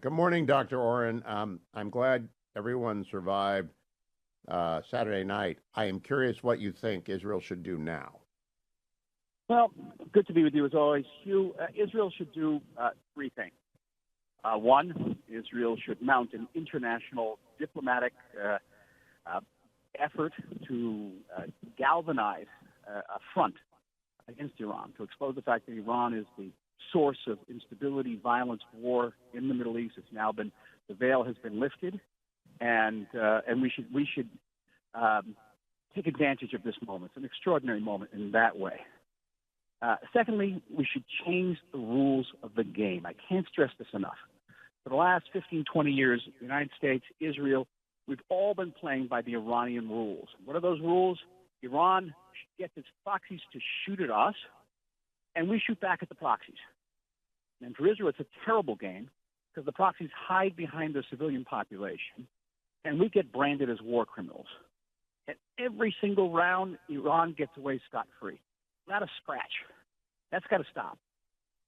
Good morning, Dr. Oren. I'm glad everyone survived Saturday night. I am curious what you think Israel should do now. Well, good to be with you as always, Hugh. Israel should do three things. One, Israel should mount an international diplomatic effort to galvanize a front against Iran, to expose the fact that Iran is the source of instability, violence, war in the Middle East. It's now been, the veil has been lifted, and we should take advantage of this moment. It's an extraordinary moment in that way. Secondly, we should change the rules of the game. I can't stress this enough. For the last 15, 20 years, the United States, Israel, we've all been playing by the Iranian rules. What are those rules? Iran gets its proxies to shoot at us, and we shoot back at the proxies. And for Israel, it's a terrible game because the proxies hide behind the civilian population, and we get branded as war criminals. And every single round, Iran gets away scot-free. Not a scratch. That's got to stop.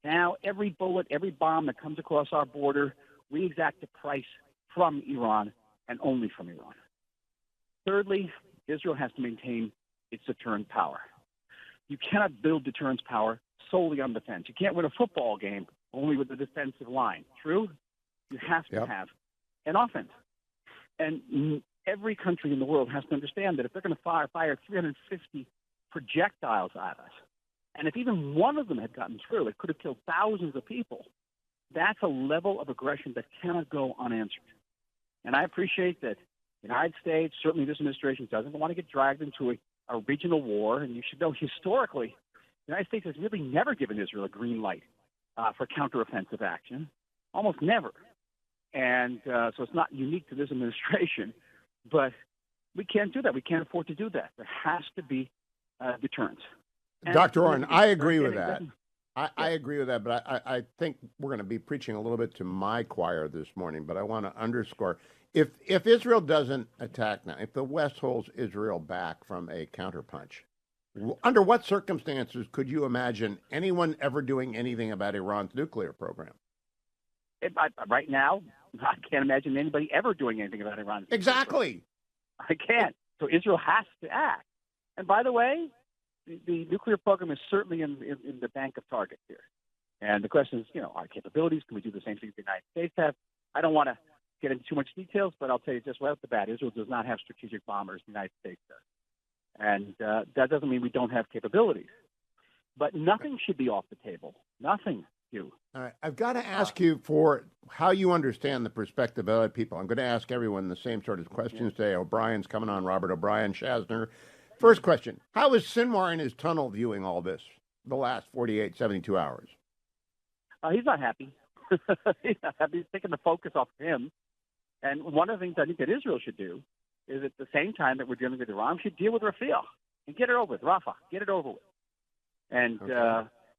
Now, every bullet, every bomb that comes across our border, we exact a price from Iran and only from Iran. Thirdly, Israel has to maintain its deterrent power. You cannot build deterrence power solely on defense. You can't win a football game only with the defensive line. True? You have to have an offense. And every country in the world has to understand that if they're going to fire 350 projectiles at us, and if even one of them had gotten through, it could have killed thousands of people. That's a level of aggression that cannot go unanswered. And I appreciate that the United States, certainly this administration, doesn't want to get dragged into a regional war. And you should know historically, the United States has really never given Israel a green light for counteroffensive action, almost never. And so it's not unique to this administration, but we can't do that. We can't afford to do that. There has to be deterrence. Dr. Oren, I agree with that. I agree with that, but I think we're going to be preaching a little bit to my choir this morning, but I want to underscore, if Israel doesn't attack now, if the West holds Israel back from a counterpunch, under what circumstances could you imagine anyone ever doing anything about Iran's nuclear program? Right now, I can't imagine anybody ever doing anything about Iran's nuclear Exactly. program. I can't. So Israel has to act. And by the way, the nuclear program is certainly in the bank of targets here. And the question is, our capabilities, can we do the same things the United States have? I don't want to get into too much details, but I'll tell you just right off the bat, Israel does not have strategic bombers. The United States does. And that doesn't mean we don't have capabilities. But nothing should be off the table. Nothing, Hugh. All right. I've got to ask you for how you understand the perspective of other people. I'm going to ask everyone the same sort of questions today. O'Brien's coming on, Robert O'Brien, Shazner. First question, how is Sinwar in his tunnel viewing all this, the last 48, 72 hours? He's not happy. He's not happy. He's taking the focus off of him. And one of the things I think that Israel should do is at the same time that we're dealing with Iran, we should deal with Rafah and get it over with, Rafah, get it over with. And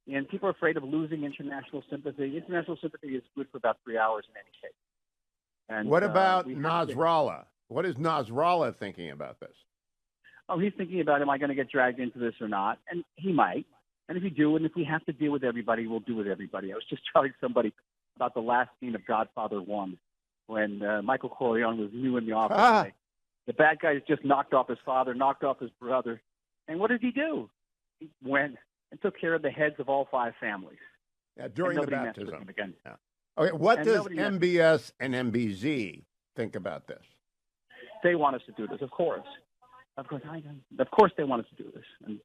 and people are afraid of losing international sympathy. International sympathy is good for about 3 hours in any case. And what about Nasrallah? What is Nasrallah thinking about this? Oh, he's thinking about, am I going to get dragged into this or not? And he might. And if you do, and if we have to deal with everybody, we'll do with everybody. I was just telling somebody about the last scene of Godfather 1 when Michael Corleone was new in the office. The bad guy just knocked off his father, knocked off his brother. And what did he do? He went and took care of the heads of all 5 families. Yeah, during the baptism. Again. Yeah. Okay, what does MBS and MBZ think about this? They want us to do this, of course. Of course they want us to do this. And,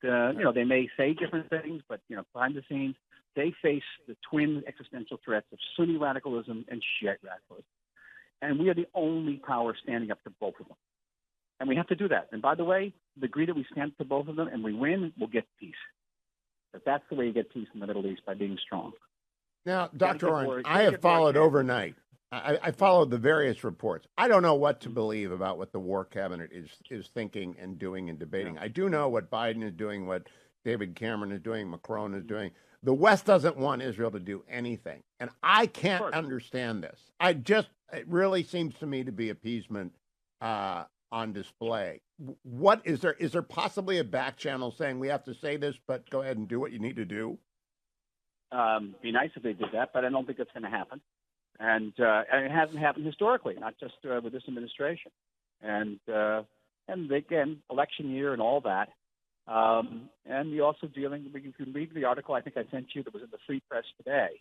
they may say different things, but, behind the scenes, they face the twin existential threats of Sunni radicalism and Shiite radicalism. And we are the only power standing up to both of them. And we have to do that. And by the way, the degree that we stand up to both of them and we win, we'll get peace. But that's the way you get peace in the Middle East, by being strong. Now, Dr. Oren, I have followed overnight. I followed the various reports. I don't know what to believe about what the War Cabinet is thinking and doing and debating. Yeah. I do know what Biden is doing, what David Cameron is doing, Macron is doing. The West doesn't want Israel to do anything. And I can't understand this. It really seems to me to be appeasement on display. What is there possibly a back channel saying we have to say this, but go ahead and do what you need to do? Be nice if they did that, but I don't think that's going to happen. And it hasn't happened historically, not just with this administration. And again, election year and all that. And you're also dealing, you can read the article I think I sent you that was in the Free Press today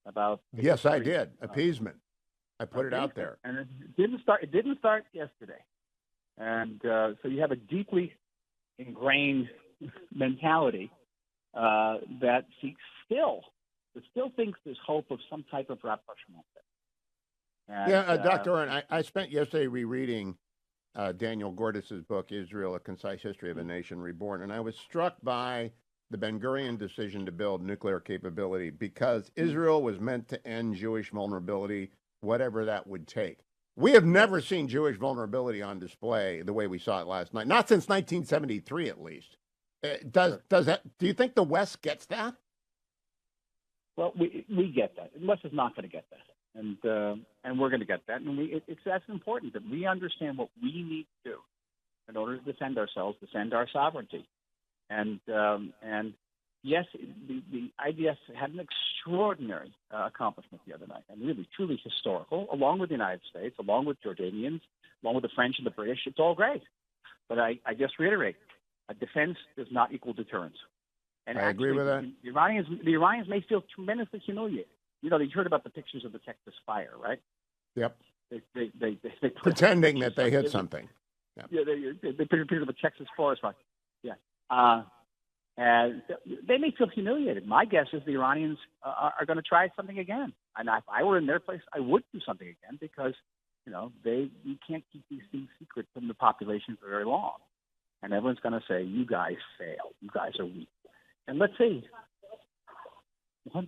about. Yes, I did. Appeasement. I put it out there. And it didn't start yesterday. And so you have a deeply ingrained mentality that still thinks there's hope of some type of rapprochement. Dr. Oren, I spent yesterday rereading Daniel Gordis's book, Israel, A Concise History of a Nation Reborn, and I was struck by the Ben-Gurion decision to build nuclear capability because Israel was meant to end Jewish vulnerability, whatever that would take. We have never seen Jewish vulnerability on display the way we saw it last night, not since 1973 at least. Do you think the West gets that? Well, we get that. The West is not going to get that. And we're going to get that. And that's important that we understand what we need to do in order to defend ourselves, defend our sovereignty. And yes, the IDF had an extraordinary accomplishment the other night, and really, truly historical, along with the United States, along with Jordanians, along with the French and the British. It's all great. But I just reiterate, a defense does not equal deterrence. And I agree with that. The Iranians may feel tremendously humiliated. You know, they heard about the pictures of the Texas fire, right? Yep. They pretending that they hit something. Yep. Yeah, they picture of a Texas forest fire. Yeah. And they may feel humiliated. My guess is the Iranians are going to try something again. And if I were in their place, I would do something again because, you know, you can't keep these things secret from the population for very long. And everyone's going to say, you guys failed. You guys are weak. And let's see.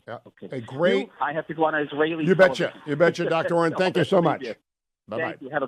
Yeah. Okay. A great. I have to go on an Israeli. You betcha. You betcha, Dr. Oren. Thank you so much. Bye-bye. Thank you. Have a